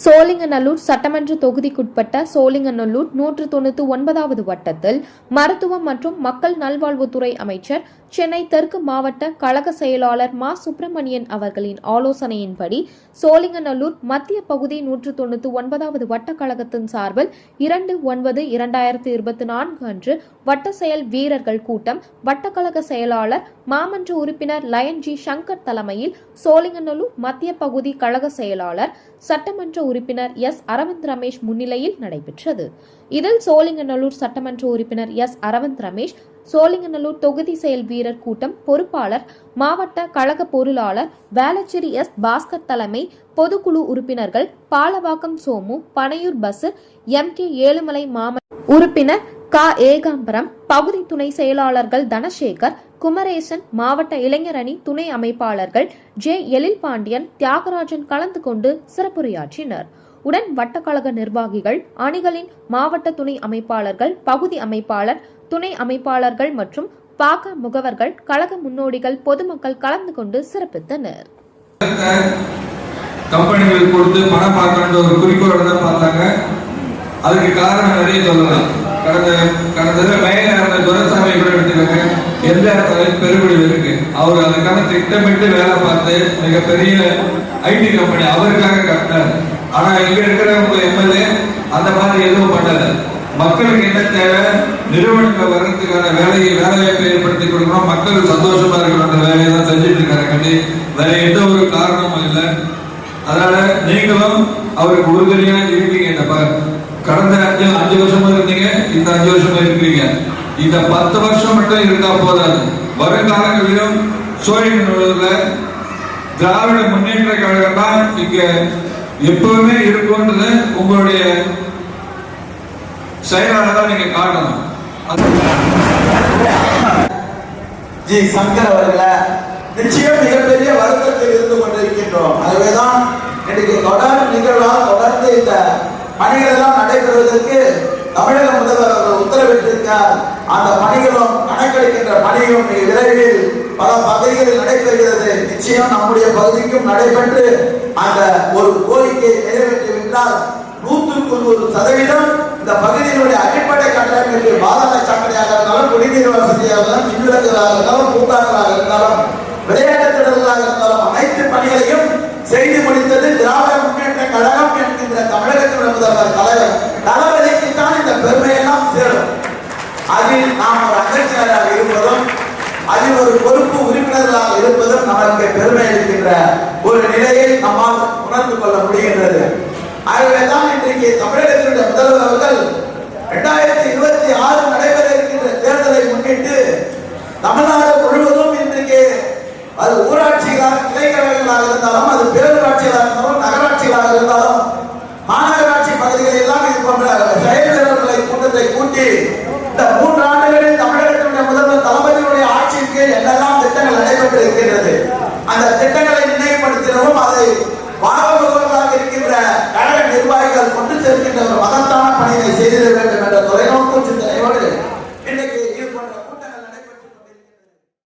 சோழிங்கநல்லூர் சட்டமன்ற தொகுதிக்குட்பட்ட சோழிங்கநல்லூர் 199வது வட்டத்தில் மருத்துவம் மற்றும் மக்கள் நல்வாழ்வுத்துறை அமைச்சர், சென்னை தெற்கு மாவட்ட கழக செயலாளர் மா. சுப்பிரமணியன் அவர்களின் ஆலோசனையின்படி சோழிங்கநல்லூர் மத்திய பகுதி 199வது வட்ட கழகத்தின் சார்பில் 2/9/2024 அன்று வட்ட செயல் வீரர்கள் கூட்டம் வட்டக்கழக செயலாளர் மாமன்ற உறுப்பினர் லயன் ஜி. சங்கர் தலைமையில் சோழிங்கநல்லூர் மத்திய பகுதி கழக செயலாளர் சட்டமன்ற உறுப்பினர் எஸ். அரவிந்த் ரமேஷ் முன்னிலையில் நடைபெற்றது. இதில் சோழிங்கநல்லூர் சட்டமன்ற உறுப்பினர் எஸ். அரவிந்த் ரமேஷ், சோழிங்கநல்லூர் தொகுதி செயல் வீரர் கூட்டம் பொறுப்பாளர், மாவட்ட கழக பொருளாளர் வேளச்சேரி எஸ். பாஸ்கர் தலைமை, பொதுக்குழு உறுப்பினர்கள் பாலவாக்கம் சோமு, பனையூர் பசீர், எம். கே. ஏழுமலை மாமன்ற உறுப்பினர் க. ஏகாம்பரம், பகுதி துணை செயலாளர்கள் தனசேகர், குமரேசன், மாவட்ட இளைஞர் அணி துணை அமைப்பாளர்கள் ஜே. எழில் பாண்டியன், தியாகராஜன் கலந்து கொண்டு சிறப்புரையாற்றினர். உடன் வட்டக்கழக நிர்வாகிகள், அணிகளின் மாவட்ட துணை அமைப்பாளர்கள், பகுதி அமைப்பாளர், துணை அமைப்பாளர்கள் மற்றும் பாக முகவர்கள், கழக முன்னோடிகள், பொதுமக்கள் கலந்து கொண்டு சிறப்பித்தனர். கம்பெனிகள் கொடுத்து பணம் பார்க்கணும் ஒரு குறிக்கோளோட தான் பார்த்தாங்க. அதுக்கு காரணம் நிறைய சொல்லலாம். கடந்த மேயர் துரைசாமி கூட எடுத்துக்கோங்க, எந்த இடத்துல பெருகுடியில் இருக்கு. அவர் அதுக்கான திட்டமிட்டு வேலை பார்த்து மிகப்பெரிய ஐடி கம்பெனி அவருக்காக கட்டினார். ஆனா இங்க இருக்கிற உங்க எம்எல்ஏ அந்த மாதிரி எதுவும் பண்ணல. மக்களுக்கு என்ன தேவை, நிறுவனங்கள் வர்றதுக்கான வேலைவாய்ப்பை ஏற்படுத்தி கொடுக்கணும், மக்கள் சந்தோஷமா இருக்கணும், அந்த வேலையை தான் செஞ்சுட்டு இருக்காரு. வேற எந்த ஒரு காரணமும் இல்லை. அதனால நீங்களும் அவருக்கு உறுதுணையா இருக்கீங்க. இந்த கடந்த 5 வருஷமா இருந்தீங்க, இந்த 5 வருஷமா இருக்கிறீங்க. இந்த 10 வருஷம் மட்டும் இருந்தா போதாது. வருங்காலங்களிலும் சோழிங்கநல்லூர்ல திராவிட முன்னேற்ற கழகம் தான் இங்க எப்பவுமே இருக்கும்ன்றது உங்களுடைய செயலாளர் தான் நீங்க காட்டணும். ஜி. சங்கர் அவர்களை நிச்சயம் மிகப்பெரிய வருத்தத்தில் இருந்து கொண்டிருக்கின்றோம். ஆகவேதான் இன்னைக்கு தொடர் நிகழ்வாக தொடர்ந்து இந்த பணிகள் எல்லாம் நடைபெறுவதற்கு தமிழக முதல்வர் அவர்கள் உத்தரவிட்டிருக்கிறார். அந்த பணிகளும் கணக்கெடுக்கின்ற பணியும் மிக விரைவில் பல பகுதிகளில் நடைபெறுகிறது. நிச்சயம் நம்முடைய பகுதிக்கும் நடைபெற்று அந்த ஒரு கோரிக்கையை நிறைவேற்றிவிட்டால் 100% இந்த பகுதியினுடைய அடிப்படை கட்டமைப்பு பாதாள சாக்கடையாக இருந்தாலும், குடிநீர் வசதியாக இருந்தாலும், மின்விளக்குகளாக இருந்தாலும், பூங்காக்களாக இருந்தாலும், விளையாட்டு திடல்களாக இருந்தாலும் அனைத்து பணிகளையும் செய்து முடித்தது திராவிட முன்னேற்ற கழகம் என்கின்ற தமிழகத்தினுடைய முதல்வர் தலைவர் தளபதிக்குத்தான் இந்த பெருமையெல்லாம் சேரும். அதில் நாம் ஒரு அமைச்சராக இருப்பதும், அதில் ஒரு பொறுப்பு உறுப்பினர்களாக இருப்பதும் நமக்கு பெருமை அளிக்கின்ற ஒரு நிலையை நம்மால் உணர்ந்து கொள்ள முடிகின்றது. ஆகவேதான் இன்றைக்கு தமிழகத்தினுடைய முதல்வர் அவர்கள் 2026 நடைபெற இருக்கின்ற தேர்தலை முன்னிட்டு தமிழ்நாடு முழுவதும் இன்றைக்கு அது ஊராட்சிகளாக, கிளைக்கழகங்களாக இருந்தாலும், அது பேரூராட்சிகளாக இருந்தாலும், நகராட்சிகளாக இருந்தாலும், மாநகராட்சி பகுதிகளில் எல்லாம் இது போன்ற செயல் வீரர்களை கூட்டத்தை கூட்டி இந்த 3 ஆண்டுகளில் தமிழகத்தினுடைய முதல்வர் தளபதியுடைய ஆட்சியின் கீழ் என்னெல்லாம் திட்டங்கள் நடைபெற்று இருக்கின்றது, அந்த திட்டங்களை நினைவுபடுத்தினவும் அதை பாரம்பரியமாக இருக்கின்ற கழக நிர்வாகிகள் கொண்டு சேர்க்கின்ற ஒரு மகத்தான பணியை செய்திட வேண்டும் என்ற தொலைநோக்கு சிந்தனையோடு இன்னைக்கு